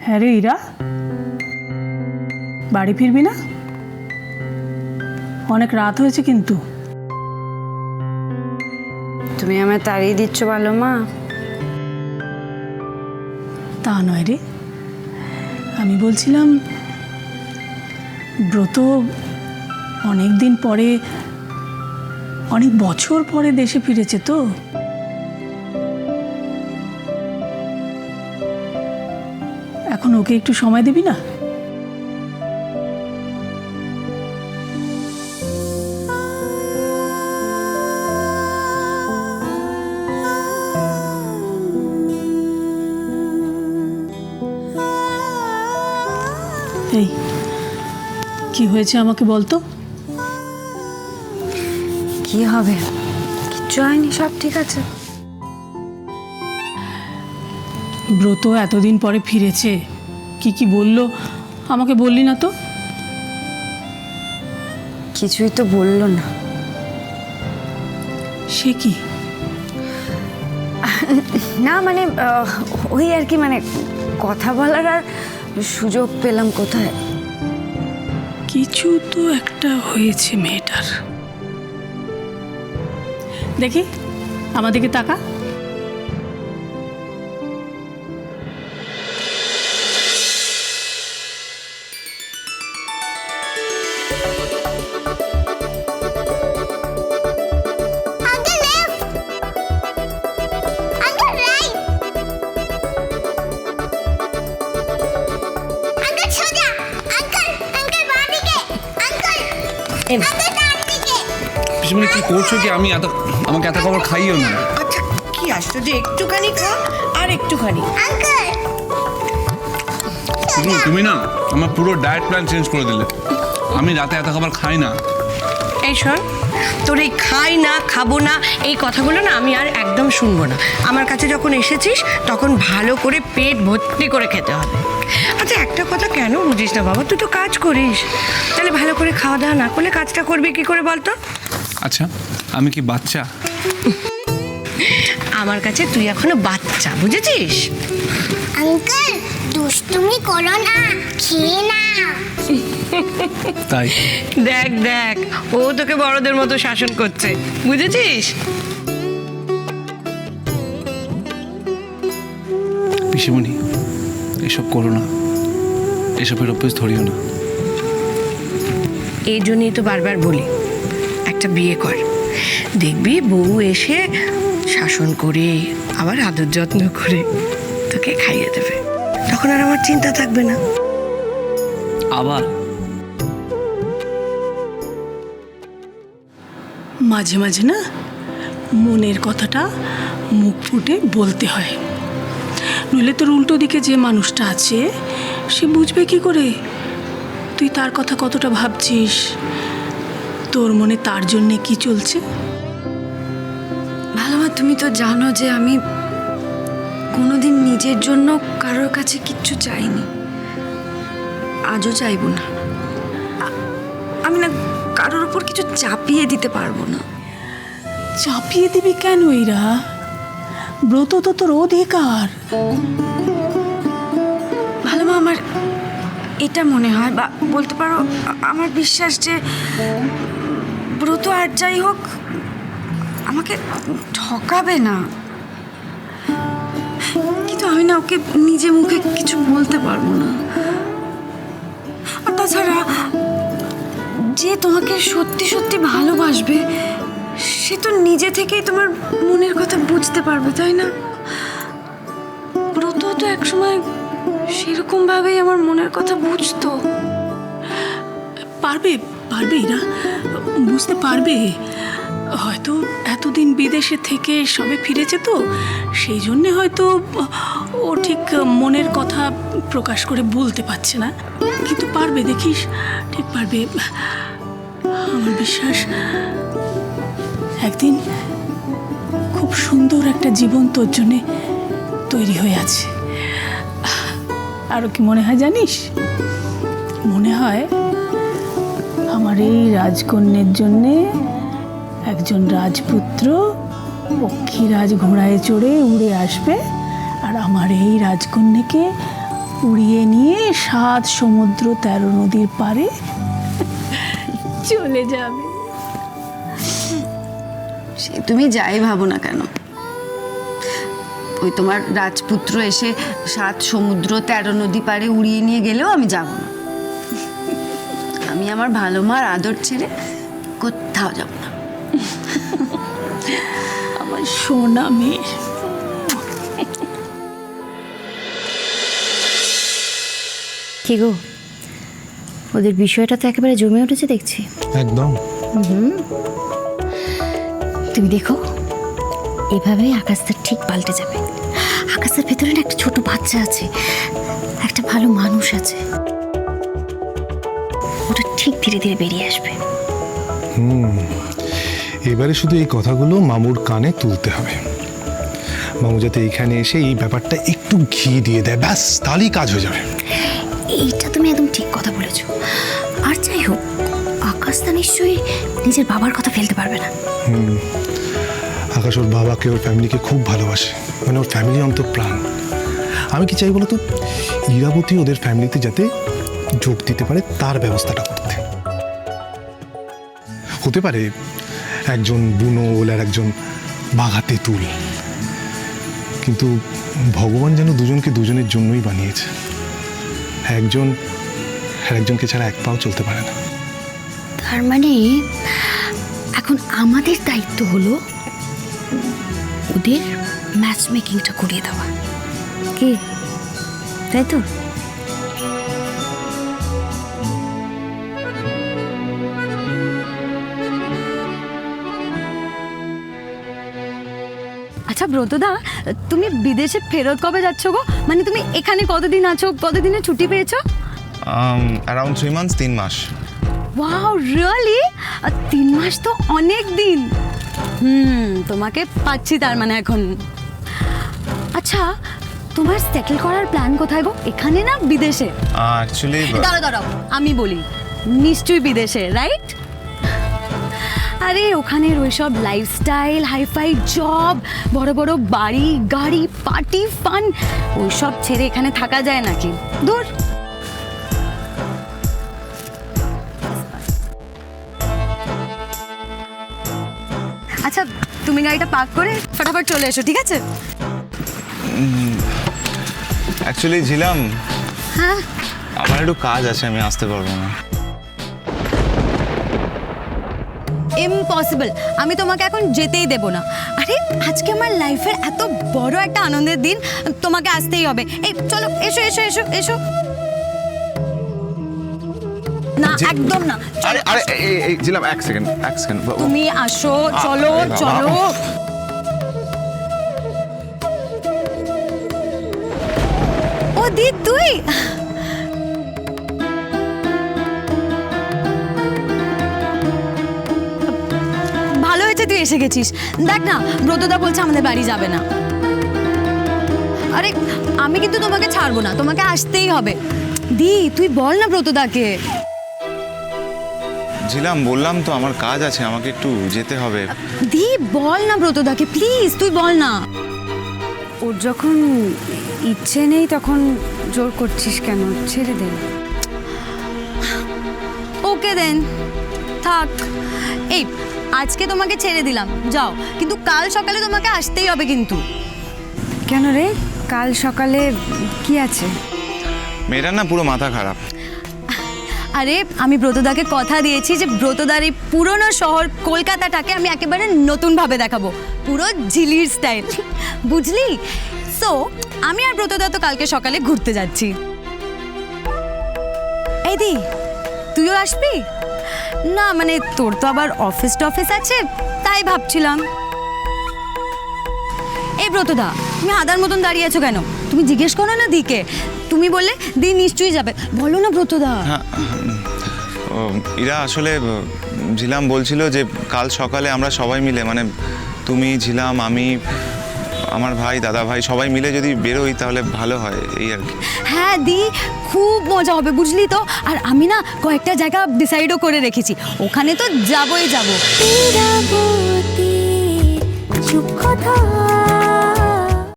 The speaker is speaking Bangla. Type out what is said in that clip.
হ্যাঁ রে ইরা, বাড়ি ফিরবি না? অনেক রাত হয়েছে কিন্তু। তুমি আমায় তাড়িয়ে দিচ্ছ ভালো মা? তা নয় রে, আমি বলছিলাম ব্রত অনেক দিন পরে, অনেক বছর পরে দেশে ফিরেছে তো। এখন ওকে একটু সময় দিবি না? এই কি হয়েছে আমাকে বলতো? কি হবে? কিচ্ছু হয়নি, সব ঠিক আছে। ব্রত এতদিন পরে ফিরেছে, কি কি বললো আমাকে বললি না তো? কিছুই তো বললো না। সে কি? না মানে ওই আর কি, মানে কথা বলার আর সুযোগ পেলাম কোথায়। কিছু তো একটা হয়েছে মেয়েটার। দেখি আমাদেরকে তাকা। পিসমণি কি করছো কি? আমাকে এত খাবার খাইও না। আচ্ছা কি আশ্চর্য, একটুখানি খা আর একটুখানি। তুমি না আমার পুরো ডায়েট প্ল্যান চেঞ্জ করে দিলে। আমি রাতে এত খাবার খাই না। এই শোন, তোর এই খাই না খাবো না এই কথাগুলো না আমি আর একদম শুনবো না। আমার কাছে যখন এসেছিস তখন ভালো করে পেট ভর্তি করে খেতে হবে। আচ্ছা একটা কথা কেন বুঝিস না বাবা? তুই তো কাজ করিস, তাহলে ভালো করে খাওয়া দাওয়া না করলে কাজটা করবি কি করে বলতো? আচ্ছা আমি কি বাচ্চা? আমার কাছে তুই এখনো বাচ্চা, বুঝেছিস? আঙ্কেল দুষ্টুমি করো না, খেয়ে না। তাই দেখ দেখ, ও তোকে বড়দের মতো শাসন করছে, বুঝেছিস? পিসমণি এসব করো না, এসবের অভ্যেস ধরিও না। এই জন্যই তো বারবার বলি একটা বিয়ে কর, দেখবি বউ এসে শাসন করে আবার আদর যত্ন করে তোকে খাইয়ে দেবে, তখন আর আমার চিন্তা থাকবে না। আবার মাঝে মাঝে না মনের কথাটা মুখ ফুটে বলতে হয়, নইলে তোর উল্টো দিকে যে মানুষটা আছে সে বুঝবে কি করে তুই তার কথা কতটা ভাবছিস, তোর মনে তার জন্যে কি চলছে। ভালো মা, তুমি তো জানো যে আমি কোনোদিন নিজের জন্য কারোর কাছে কিচ্ছু চাইনি, আজও চাইবো না। আমি না কারোর উপর কিছু চাপিয়ে দিতে পারবো না। চাপিয়ে দিবি কেন এরা? ব্রত তো তোর অধিকার। ভালো মা, আমার এটা মনে হয় বা বলতে পারো আমার বিশ্বাস যে ব্রত আর যাই হোক আমাকে ঠকাবে না, কিন্তু আমি না ওকে নিজে মুখে কিছু বলতে পারবো না। আর তাছাড়া যে তোমাকে সত্যি সত্যি ভালোবাসবে সে তো নিজে থেকেই তোমার মনের কথা বুঝতে পারবে, তাই না? ব্রত তো একসময় সেরকম ভাবেই আমার মনের কথা বুঝতো। পারবে পারবে এরা, বুঝতে পারবে। হয়তো এতদিন বিদেশে থেকে সবে ফিরেছে তো, সেই জন্যে হয়তো ও ঠিক মনের কথা প্রকাশ করে বলতে পারছে না, কিন্তু পারবে, দেখিস ঠিক পারবে। আমার বিশ্বাস একদিন খুব সুন্দর একটা জীবন তোর জন্যে তৈরি হয়ে আছে। আরও কি মনে হয় জানিস? মনে হয় আমার এই রাজকন্যের জন্যে একজন রাজপুত্র পক্ষীরাজ ঘোড়ায় চড়ে উড়ে আসবে আর আমার এই রাজকন্যাকে উড়িয়ে নিয়ে 7 সমুদ্র 13 নদীর পারে চলে যাবে। সে তুমি যাই ভাবো না কেন, ওই তোমার রাজপুত্র এসে 7 সমুদ্র 13 নদী পারে উড়িয়ে নিয়ে গেলেও আমি যাব না। আমি আমার ভালো মার আদর ছেড়ে কোথাও যাব না। আমার সোনা মেয়ে। কি গো, ওদের বিষয়টা তো একেবারে জমে উঠেছে দেখছি। একদম। তুমি দেখো, এভাবেই আকাশটা ঠিক পাল্টে যাবে। আকাশের ভেতরে না একটা ছোট বাচ্চা আছে, একটা ভালো মানুষ আছে, ওটা ঠিক ধীরে ধীরে বেরিয়ে আসবে। এবারে শুধু এই কথাগুলো মামুর কানে তুলতে হবে। মামু যাতে এইখানে এসে এই ব্যাপারটা একটু ঘি দিয়ে দেয়, ব্যাস তাহলেই কাজ হয়ে যাবে। এইটা তুমি একদম ঠিক কথা বলেছো। আর যাই হোক, আকাশটা নিশ্চয়ই নিজের বাবার কথা ফেলতে পারবে না। আকাশ ওর বাবাকে, ওর ফ্যামিলিকে খুব ভালোবাসে, মানে ওর ফ্যামিলি অন্তঃপ্রাণ। আমি কি চাই বলো তো, ইরাবতী ওদের ফ্যামিলিতে যাতে যোগ দিতে পারে তার ব্যবস্থাটা করতে। হতে পারে একজন বুনোল আর একজন বাঘা তেঁতুল, কিন্তু ভগবান যেন দুজনকে দুজনের জন্যই বানিয়েছে। একজন আর একজনকে ছাড়া এক পাও চলতে পারে না। তার মানে এখন আমাদের দায়িত্ব হলো ওদের ম্যাচ মেকিংটা করিয়ে দেওয়া, কি তাই তো? আচ্ছা ব্রতদা, তুমি বিদেশে ফেরত কবে যাচ্ছ গো? মানে তুমি এখানে কতদিন আছো, কতদিনের ছুটি পেয়েছো? অ্যারাউন্ড 3 months, 3 মাস। Wow, really? 3 মাস তো অনেক দিন। তোমাকে পাচ্ছি তার মানে এখন। আচ্ছা, তোমার সেটেল করার প্ল্যান কোথায় গো, এখানে না বিদেশে? অ্যাকচুয়ালি দাঁড়াও আমি বলি, নিশ্চয়ই বিদেশে, রাইট? আরে ওখানের ওইসব লাইফস্টাইল, হাইফাই জব, বড় বড় বাড়ি গাড়ি, পার্টি ফান, ওইসব ছেড়ে এখানে থাকা যায় নাকি? দূর। আচ্ছা, তুমি গাড়িটা পার্ক করে ফটাফট চলে এসো, ঠিক আছে? অ্যাকচুয়ালি ঝিলাম, হ্যাঁ, আমার একটু কাজ আছে, আমি আসতে পারবো না। ইম্পসিবল, আমি তোমাকে এখন যেতেই দেব না। আরে আজকে আমার লাইফের এত বড় একটা আনন্দের দিন, তোমাকে আসতেই হবে। এই চলো, এসো এসো এসো এসো। না, একদম না। আরে আরে এই ঝিলাম, এক সেকেন্ড। তুমি আসো, চলো চলো। ও দিদ, তুই? ভালো হয়েছে তুই এসে গেছিস। দেখ না, ব্রতদা বলছে আমাদের বাড়ি যাবে না। আরে আমি কিন্তু তোমাকে ছাড়বো না, তোমাকে আসতেই হবে। দি, তুই বল না ব্রতদাকে। ঝিলাম, বললাম তো আমার কাজ আছে, আমাকে একটু যেতে হবে। দি, বল না ব্রতদাকে, প্লিজ তুই বল না। ওর যখন ইচ্ছে নেই তখন জোর করছিস কেন? ছেড়ে দে। ওকে দেন, থাক। এই আজকে তোমাকে ছেড়ে দিলাম, যাও, কিন্তু কাল সকালে তোমাকে আসতেই হবে কিন্তু। কেন রে, কাল সকালে কি আছে? মেয়েটার না পুরো মাথা খারাপ। আরে আমি ব্রতদাকে কথা দিয়েছি যে ব্রতদার এই পুরনো শহর কলকাতাটাকে আমি একেবারে নতুনভাবে দেখাবো, পুরো ঝিলির স্টাইল, বুঝলি? সো আমি আর ব্রতদা তো কালকে সকালে ঘুরতে যাচ্ছি। এই দি, তুইও আসবি? না মানে তোর তো আবার অফিস টফিস আছে, তাই ভাবছিলাম। এই ব্রতদা, তুমি আদার মতন দাঁড়িয়ে আছো কেন? তুমি জিজ্ঞেস করো না দিকে। তুমি বললে দি নিশ্চয়ই যাবে, বলো না ব্রতদা। এরা আসলে ঝিলাম বলছিল যে কাল সকালে আমরা সবাই মিলে, মানে তুমি, ঝিলাম, আমি, আমার ভাই, দাদা ভাই, সবাই মিলে যদি বেরোই তাহলে ভালো হয়, এই আর কি। হ্যাঁ দি, খুব মজা হবে, বুঝলি তো? আর আমি না কয়েকটা জায়গা ডিসাইডও করে রেখেছি, ওখানে তো যাবই যাব। চুপ কথা